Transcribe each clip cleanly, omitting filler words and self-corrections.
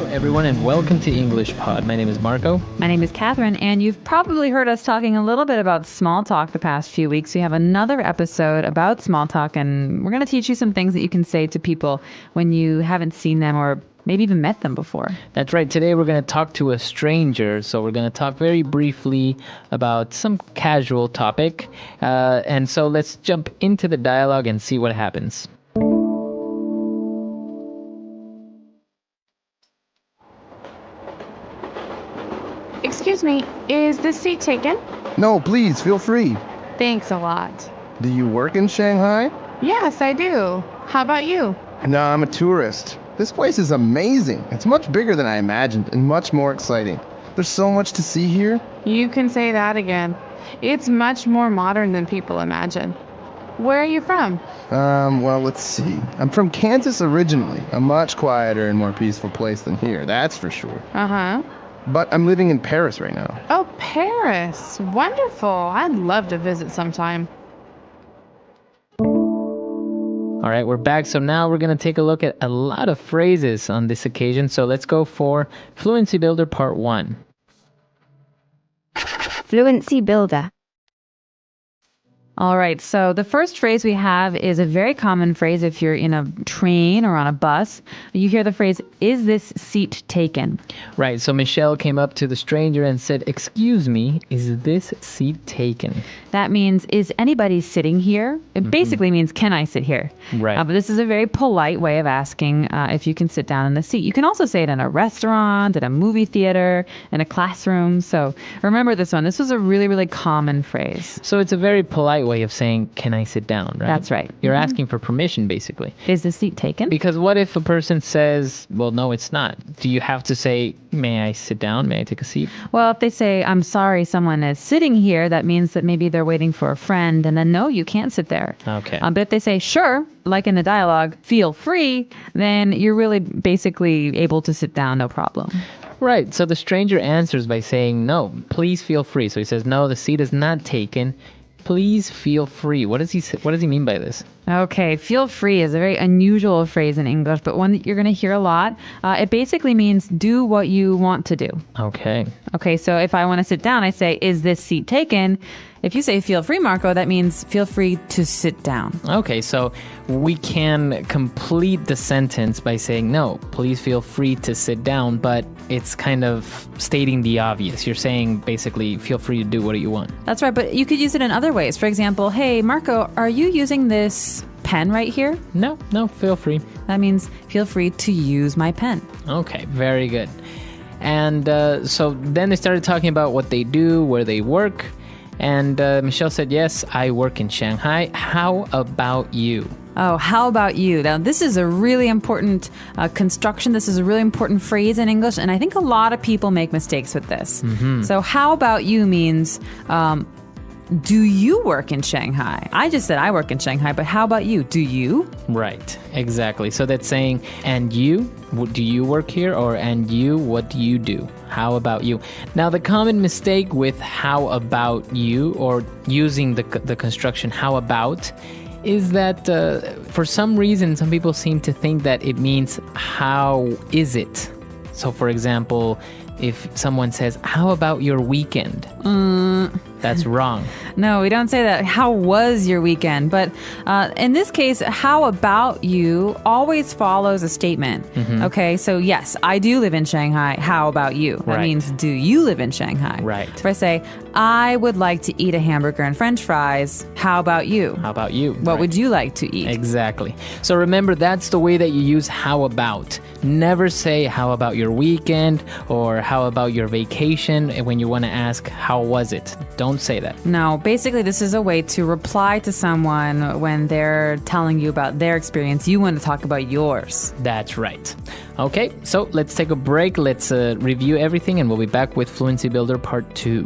everyone, and welcome to English Pod. My name is Marco. My name is Catherine, and you've probably heard us talking a little bit about small talk the past few weeks. We have another episode about small talk, and we're going to teach you some things that you can say to people when you haven't seen them or maybe even met them before. That's right. Today we're going to talk to a stranger. So we're going to talk very briefly about some casual topic. And so let's jump into the dialogue and see what happens. Excuse me, is this seat taken? No, please, feel free. Thanks a lot. Do you work in Shanghai? Yes, I do. How about you? No, I'm a tourist. This place is amazing. It's much bigger than I imagined and much more exciting. There's so much to see here. You can say that again. It's much more modern than people imagine. Where are you from? Well, let's see. I'm from Kansas originally. A much quieter and more peaceful place than here, that's for sure. Uh-huh. But I'm living in Paris right now. Oh, Paris. Wonderful. I'd love to visit sometime. All right, we're back. So now we're going to take a look at a lot of phrases on this occasion. So let's go for Fluency Builder Part 1. Fluency Builder. All right, so the first phrase we have is a very common phrase if you're in a train or on a bus. You hear the phrase, "Is this seat taken?" Right, so Michelle came up to the stranger and said, "Excuse me, is this seat taken?" That means, is anybody sitting here? It basically means, can I sit here? Right. But this is a very polite way of asking if you can sit down in the seat. You can also say it in a restaurant, at a movie theater, in a classroom. So remember this one. This was a really, really common phrase. So it's a very polite way of saying, can I sit down, right? That's right. You're asking for permission, basically. Is the seat taken? Because what if a person says, well, no, it's not? Do you have to say, may I sit down? May I take a seat? Well, if they say, I'm sorry, someone is sitting here, that means that maybe they're waiting for a friend, and then no, you can't sit there. Okay. But if they say, sure, like in the dialogue, feel free, then you're really basically able to sit down, no problem. Right. So the stranger answers by saying, no, please feel free. So he says, no, the seat is not taken. Please feel free. What does he mean by this? Okay, feel free is a very unusual phrase in English, but one that you're going to hear a lot. It basically means do what you want to do. Okay. Okay, so if I want to sit down, I say, is this seat taken? If you say feel free, Marco, that means feel free to sit down. Okay, so we can complete the sentence by saying, no, please feel free to sit down, but it's kind of stating the obvious. You're saying basically feel free to do what you want. That's right, but you could use it in other ways. For example, hey, Marco, are you using this pen right here? No, feel free. That means feel free to use my pen. Okay, very good. And so then they started talking about what they do, where they work. And Michelle said, yes, I work in Shanghai. How about you? Oh, how about you? Now, this is a really important construction. This is a really important phrase in English, and I think a lot of people make mistakes with this. Mm-hmm. So how about you means, do you work in Shanghai? I just said I work in Shanghai, but how about you? Do you? Right, exactly. So that's saying, and you, do you work here? Or, and you, what do you do? How about you? Now, the common mistake with how about you, or using the construction how about, is that for some reason, some people seem to think that it means how is it? So, for example, if someone says, how about your weekend? That's wrong. No, we don't say that. How was your weekend? But in this case, how about you always follows a statement. Mm-hmm. Okay, so yes, I do live in Shanghai. How about you? That means, do you live in Shanghai? Right. If I say, I would like to eat a hamburger and french fries, how about you? How about you? What would you like to eat? Exactly. So remember, that's the way that you use how about. Never say how about your weekend or how about your vacation when you want to ask how was it. Don't say that. No, basically this is a way to reply to someone when they're telling you about their experience. You want to talk about yours. That's right. Okay, so let's take a break. Let's review everything and we'll be back with Fluency Builder Part 2.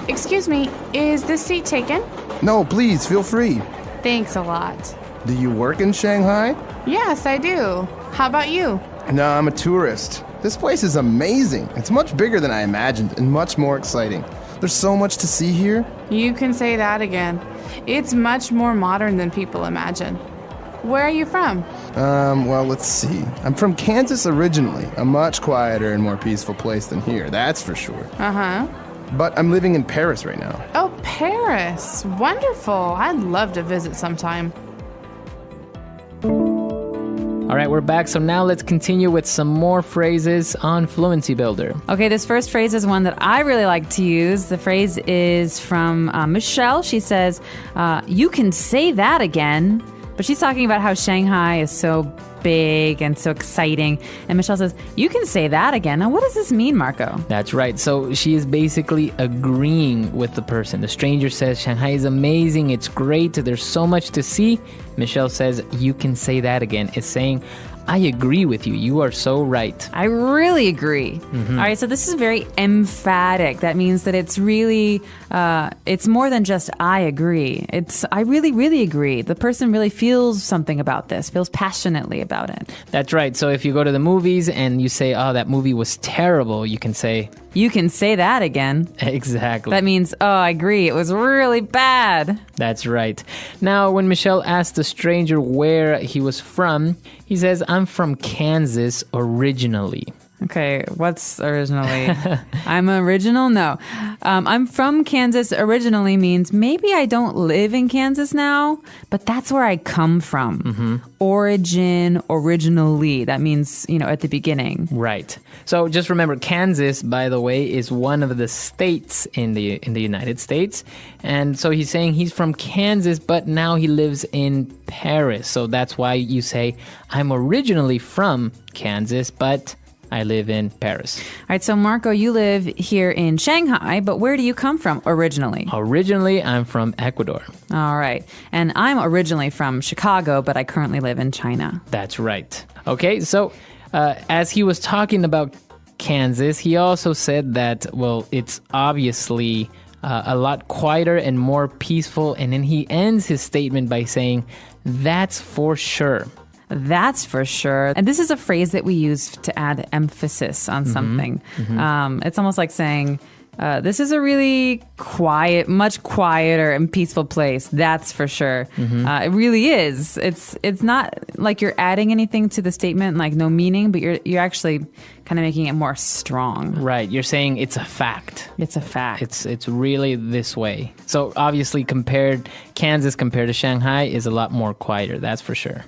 Excuse me, is this seat taken? No, please, feel free. Thanks a lot. Do you work in Shanghai? Yes, I do. How about you? No, I'm a tourist. This place is amazing. It's much bigger than I imagined and much more exciting. There's so much to see here. You can say that again. It's much more modern than people imagine. Where are you from? Well, let's see. I'm from Kansas originally, a much quieter and more peaceful place than here, that's for sure. Uh-huh. But I'm living in Paris right now. Oh, Paris. Wonderful. I'd love to visit sometime. All right, we're back. So now let's continue with some more phrases on Fluency Builder. Okay, this first phrase is one that I really like to use. The phrase is from Michelle. She says, you can say that again. But she's talking about how Shanghai is so big and so exciting. And Michelle says, you can say that again. Now, what does this mean, Marco? That's right. So she is basically agreeing with the person. The stranger says, Shanghai is amazing. It's great. There's so much to see. Michelle says, you can say that again. It's saying, I agree with you. You are so right. I really agree. All right, so this is very emphatic. That means that it's really, it's more than just I agree. It's I really, really agree. The person really feels something about this, feels passionately about it. That's right. So if you go to the movies and you say, oh, that movie was terrible, you can say, you can say that again. Exactly. That means, oh, I agree. It was really bad. That's right. Now, when Michelle asked the stranger where he was from, he says, I'm from Kansas originally. Okay, what's originally? I'm original? No. I'm from Kansas originally means maybe I don't live in Kansas now, but that's where I come from. Origin, originally. That means, at the beginning. Right. So just remember, Kansas, by the way, is one of the states in the United States. And so he's saying he's from Kansas, but now he lives in Paris. So that's why you say, I'm originally from Kansas, but I live in Paris. All right, so Marco, you live here in Shanghai, but where do you come from originally? Originally, I'm from Ecuador. All right. And I'm originally from Chicago, but I currently live in China. That's right. Okay, so as he was talking about Kansas, he also said that, well, it's obviously a lot quieter and more peaceful. And then he ends his statement by saying, that's for sure. That's for sure. And this is a phrase that we use to add emphasis on something. It's almost like saying, this is a really quiet, much quieter and peaceful place. That's for sure. It really is. It's not like you're adding anything to the statement, like no meaning, but you're actually kind of making it more strong. Right. You're saying it's a fact. It's a fact. It's really this way. So obviously Kansas compared to Shanghai is a lot more quieter. That's for sure.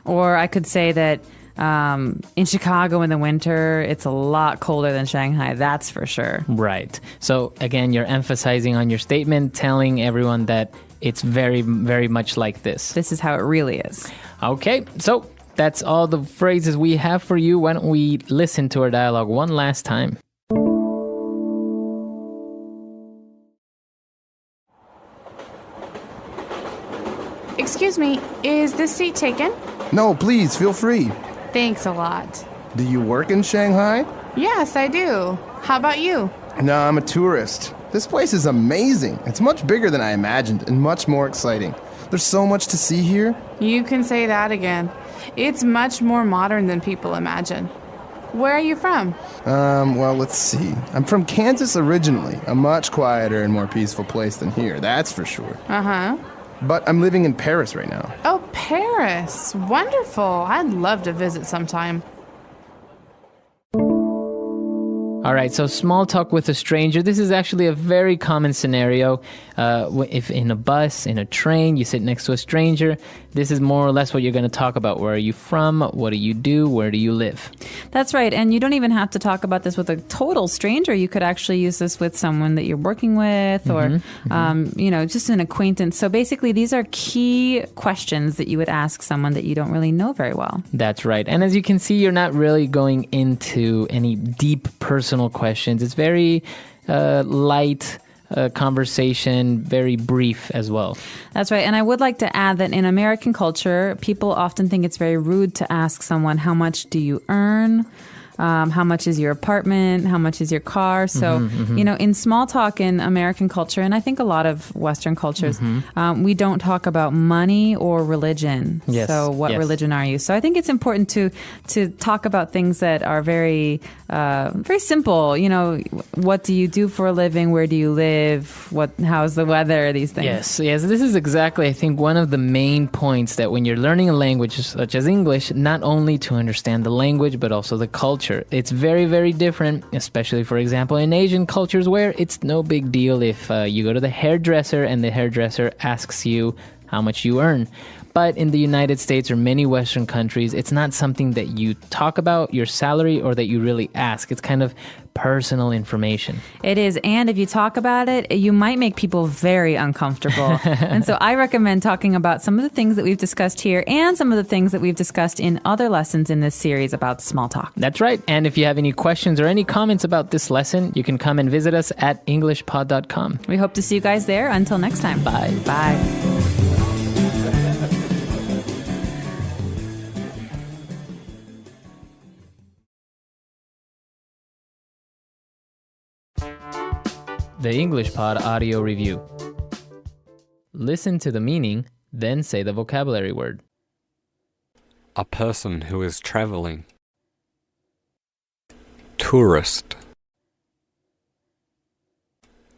Or I could say that in Chicago in the winter, it's a lot colder than Shanghai. That's for sure. Right. So again, you're emphasizing on your statement, telling everyone that it's very, very much like this. This is how it really is. Okay. So that's all the phrases we have for you. Why don't we listen to our dialogue one last time? Excuse me, is this seat taken? No, please, feel free. Thanks a lot. Do you work in Shanghai? Yes, I do. How about you? No, I'm a tourist. This place is amazing. It's much bigger than I imagined and much more exciting. There's so much to see here. You can say that again. It's much more modern than people imagine. Where are you from? Well, let's see. I'm from Kansas originally, a much quieter and more peaceful place than here, that's for sure. Uh-huh. But I'm living in Paris right now. Oh, Paris. Wonderful. I'd love to visit sometime. All right, so small talk with a stranger. This is actually a very common scenario. If in a bus, in a train, you sit next to a stranger, this is more or less what you're going to talk about. Where are you from? What do you do? Where do you live? That's right. And you don't even have to talk about this with a total stranger. You could actually use this with someone that you're working with or, just an acquaintance. So basically, these are key questions that you would ask someone that you don't really know very well. That's right. And as you can see, you're not really going into any deep personal questions. It's very light conversation, very brief as well. That's right. And I would like to add that in American culture, people often think it's very rude to ask someone, how much do you earn? how much is your apartment, how much is your car. So, in small talk in American culture, and I think a lot of Western cultures, we don't talk about money or religion. Yes, So what yes. religion are you? So I think it's important to talk about things that are very very simple. What do you do for a living? Where do you live? How's the weather? These things. Yes. This is exactly, I think, one of the main points that when you're learning a language such as English, not only to understand the language, but also the culture. It's very, very different, especially, for example, in Asian cultures where it's no big deal if you go to the hairdresser and the hairdresser asks you how much you earn. But in the United States or many Western countries, it's not something that you talk about, your salary, or that you really ask. It's kind of personal information. It is. And if you talk about it, you might make people very uncomfortable. And so I recommend talking about some of the things that we've discussed here and some of the things that we've discussed in other lessons in this series about small talk. That's right. And if you have any questions or any comments about this lesson, you can come and visit us at englishpod.com. We hope to see you guys there. Until next time. Bye. Bye. The English Pod Audio Review. Listen to the meaning, then say the vocabulary word. A person who is traveling. Tourist.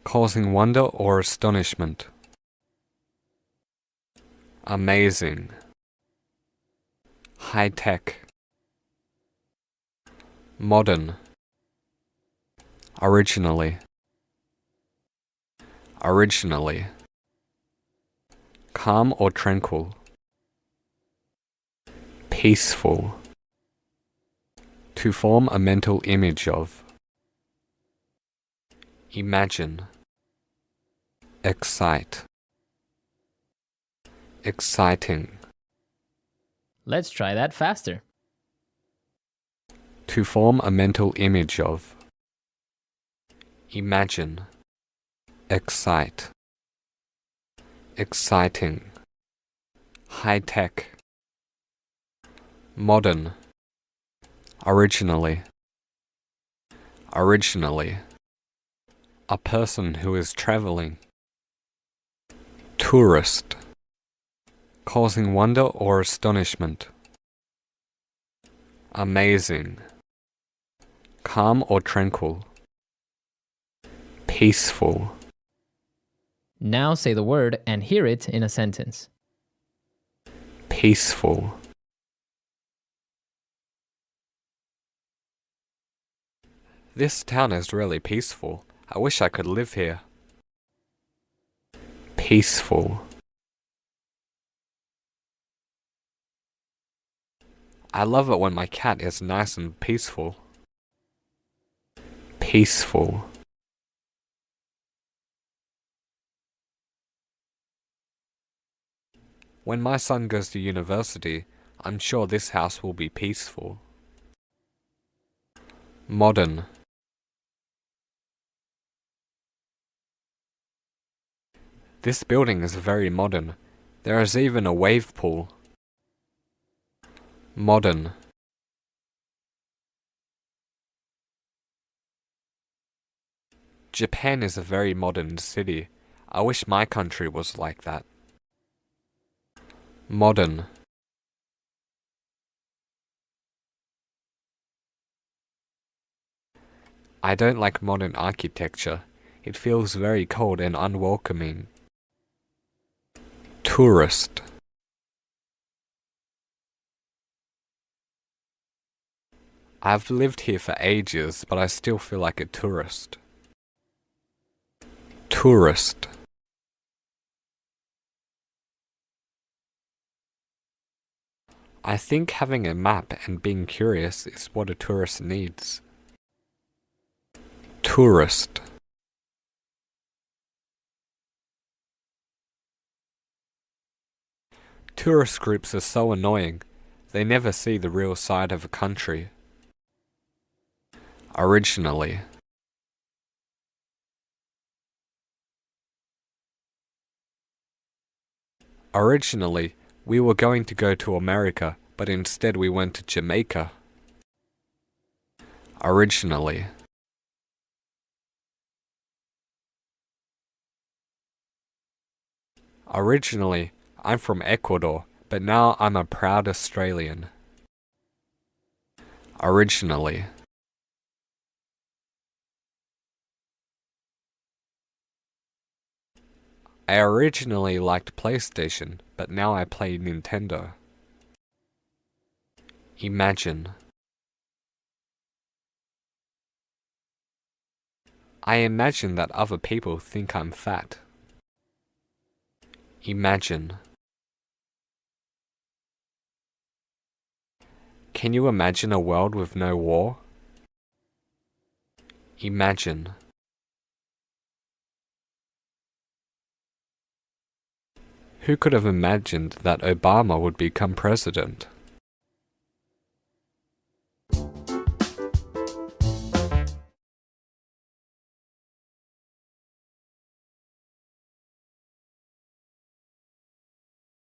Causing wonder or astonishment. Amazing. High-tech. Modern. Originally. Originally. Calm or tranquil. Peaceful. To form a mental image of. Imagine. Excite. Exciting. Let's try that faster. To form a mental image of. Imagine. Excite. Exciting. High-tech. Modern. Originally. Originally. A person who is traveling. Tourist. Causing wonder or astonishment. Amazing. Calm or tranquil. Peaceful. Now say the word and hear it in a sentence. Peaceful. This town is really peaceful. I wish I could live here. Peaceful. I love it when my cat is nice and peaceful. Peaceful. When my son goes to university, I'm sure this house will be peaceful. Modern. This building is very modern. There is even a wave pool. Modern. Japan is a very modern city. I wish my country was like that. Modern. I don't like modern architecture. It feels very cold and unwelcoming. Tourist. I've lived here for ages, but I still feel like a tourist. Tourist. I think having a map and being curious is what a tourist needs. Tourist. Tourist groups are so annoying. They never see the real side of a country. Originally. Originally, we were going to go to America, but instead we went to Jamaica. Originally. Originally, I'm from Ecuador, but now I'm a proud Australian. Originally. I originally liked PlayStation, but now I play Nintendo. Imagine. I imagine that other people think I'm fat. Imagine. Can you imagine a world with no war? Imagine. Who could have imagined that Obama would become president?